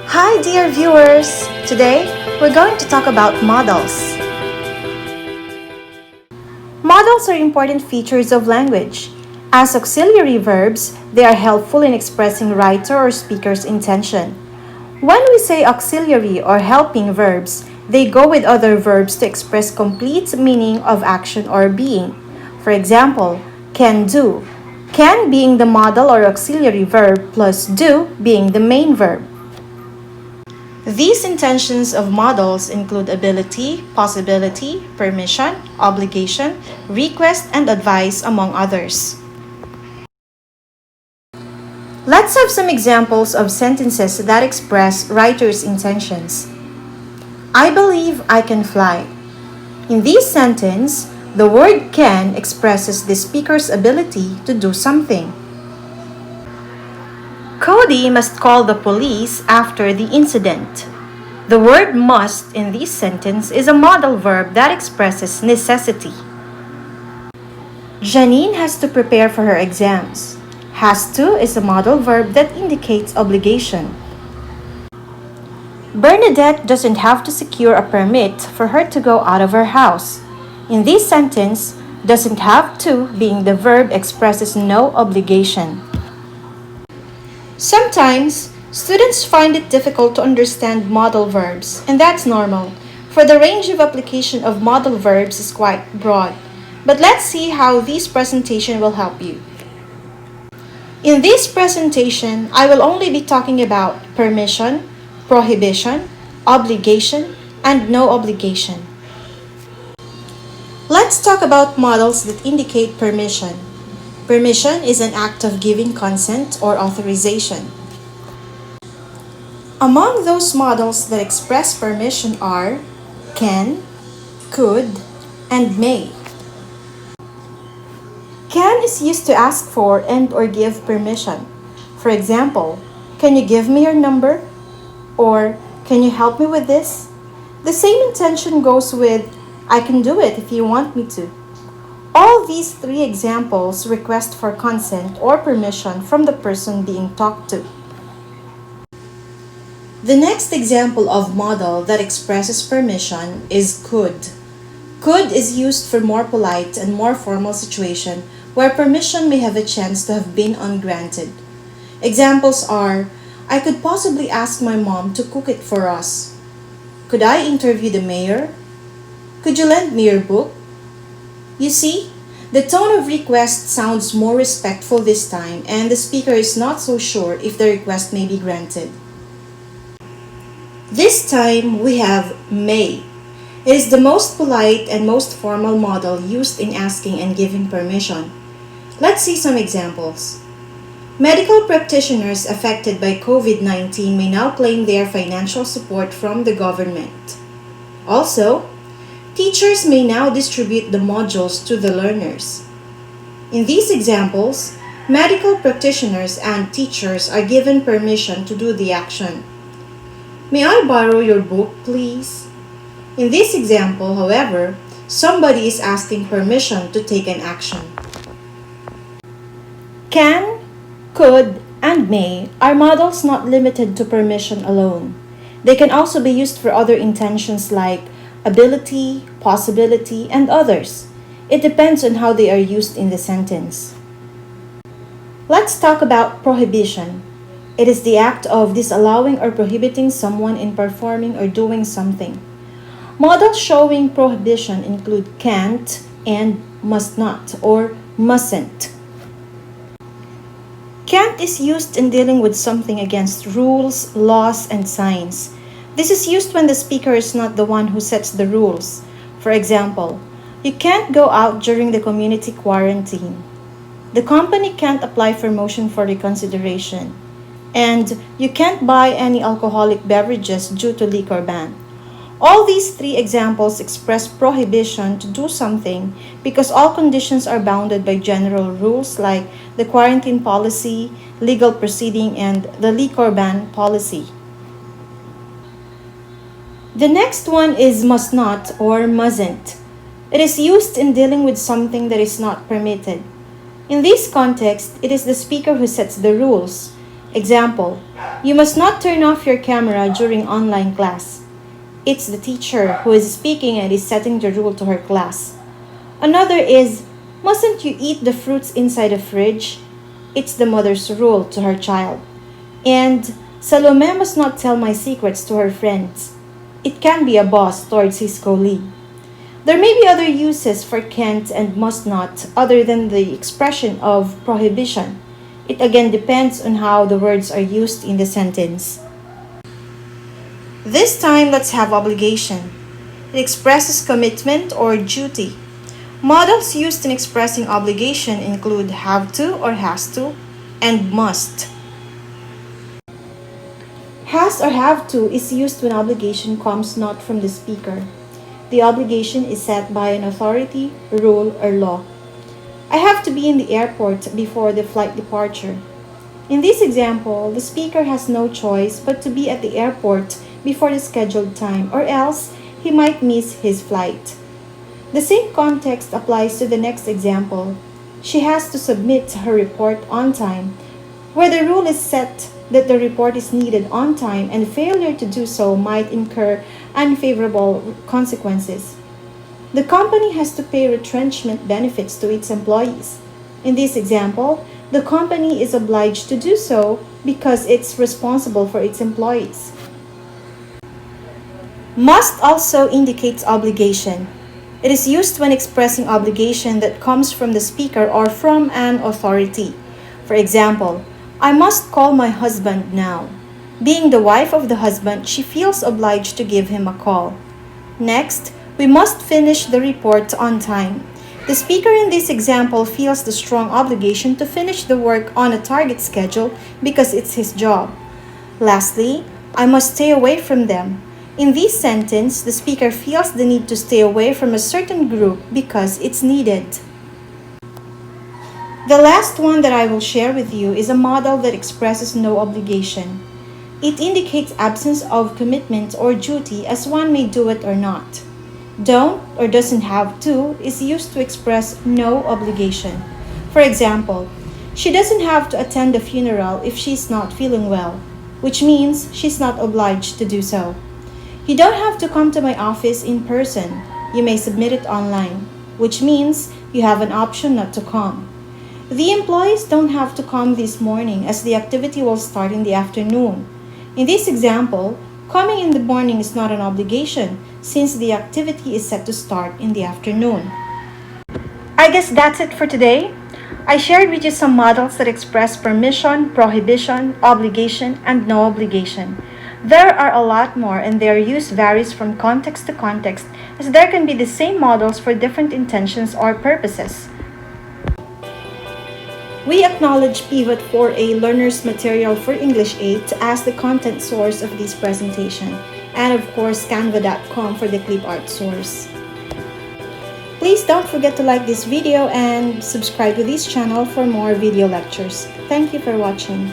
Hi, dear viewers! Today, we're going to talk about modals. Modals are important features of language. As auxiliary verbs, they are helpful in expressing writer or speaker's intention. When we say auxiliary or helping verbs, they go with other verbs to express complete meaning of action or being. For example, can do. Can being the modal or auxiliary verb plus do being the main verb. These intentions of modals include ability, possibility, permission, obligation, request, and advice, among others. Let's have some examples of sentences that express writer's intentions. I believe I can fly. In this sentence, the word can expresses the speaker's ability to do something. Cody must call the police after the incident. The word must in this sentence is a modal verb that expresses necessity. Janine has to prepare for her exams. Has to is a modal verb that indicates obligation. Bernadette doesn't have to secure a permit for her to go out of her house. In this sentence, doesn't have to being the verb expresses no obligation. Sometimes, students find it difficult to understand modal verbs, and that's normal, for the range of application of modal verbs is quite broad. But let's see how this presentation will help you. In this presentation, I will only be talking about permission, prohibition, obligation, and no obligation. Let's talk about modals that indicate permission. Permission is an act of giving consent or authorization. Among those modals that express permission are can, could, and may. Can is used to ask for and or give permission. For example, can you give me your number? Or can you help me with this? The same intention goes with I can do it if you want me to. All these three examples request for consent or permission from the person being talked to. The next example of modal that expresses permission is could. Could is used for more polite and more formal situation where permission may have a chance to have been ungranted. Examples are, I could possibly ask my mom to cook it for us. Could I interview the mayor? Could you lend me your book? You see, the tone of request sounds more respectful this time and the speaker is not so sure if the request may be granted. This time we have may. It is the most polite and most formal modal used in asking and giving permission. Let's see some examples. Medical practitioners affected by COVID-19 may now claim their financial support from the government. Also, teachers may now distribute the modules to the learners. In these examples, medical practitioners and teachers are given permission to do the action. May I borrow your book, please? In this example, however, somebody is asking permission to take an action. Can, could, and may are modals not limited to permission alone. They can also be used for other intentions like ability, possibility, and others. It depends on how they are used in the sentence. Let's talk about prohibition. It is the act of disallowing or prohibiting someone in performing or doing something. Modals showing prohibition include can't and must not or mustn't. Can't is used in dealing with something against rules, laws, and signs. This is used when the speaker is not the one who sets the rules. For example, you can't go out during the community quarantine. The company can't apply for motion for reconsideration. And you can't buy any alcoholic beverages due to liquor ban. All these three examples express prohibition to do something because all conditions are bounded by general rules like the quarantine policy, legal proceeding, and the liquor ban policy. The next one is must not or mustn't. It is used in dealing with something that is not permitted. In this context, it is the speaker who sets the rules. Example, you must not turn off your camera during online class. It's the teacher who is speaking and is setting the rule to her class. Another is, mustn't you eat the fruits inside the fridge? It's the mother's rule to her child. And Salome must not tell my secrets to her friends. It can be a boss towards his colleague. There may be other uses for can't and must not other than the expression of prohibition. It again depends on how the words are used in the sentence. This time, let's have obligation. It expresses commitment or duty. Modals used in expressing obligation include have to or has to and must. Has or have to is used when obligation comes not from the speaker. The obligation is set by an authority, rule, or law. I have to be in the airport before the flight departure. In this example, the speaker has no choice but to be at the airport before the scheduled time, or else he might miss his flight. The same context applies to the next example. She has to submit her report on time, where the rule is set that the report is needed on time and failure to do so might incur unfavorable consequences. The company has to pay retrenchment benefits to its employees. In this example, the company is obliged to do so because it's responsible for its employees. Must also indicates obligation. It is used when expressing obligation that comes from the speaker or from an authority. For example, I must call my husband now. Being the wife of the husband, she feels obliged to give him a call. Next, we must finish the report on time. The speaker in this example feels the strong obligation to finish the work on a target schedule because it's his job. Lastly, I must stay away from them. In this sentence, the speaker feels the need to stay away from a certain group because it's needed. The last one that I will share with you is a modal that expresses no obligation. It indicates absence of commitment or duty as one may do it or not. Don't or doesn't have to is used to express no obligation. For example, she doesn't have to attend the funeral if she's not feeling well, which means she's not obliged to do so. You don't have to come to my office in person. You may submit it online, which means you have an option not to come. The employees don't have to come this morning as the activity will start in the afternoon. In this example, coming in the morning is not an obligation since the activity is set to start in the afternoon. I guess that's it for today. I shared with you some models that express permission, prohibition, obligation, and no obligation. There are a lot more and their use varies from context to context as there can be the same models for different intentions or purposes. We acknowledge Pivot for a learner's material for English 8 as the content source of this presentation, and of course canva.com for the clip art source. Please don't forget to like this video and subscribe to this channel for more video lectures. Thank you for watching.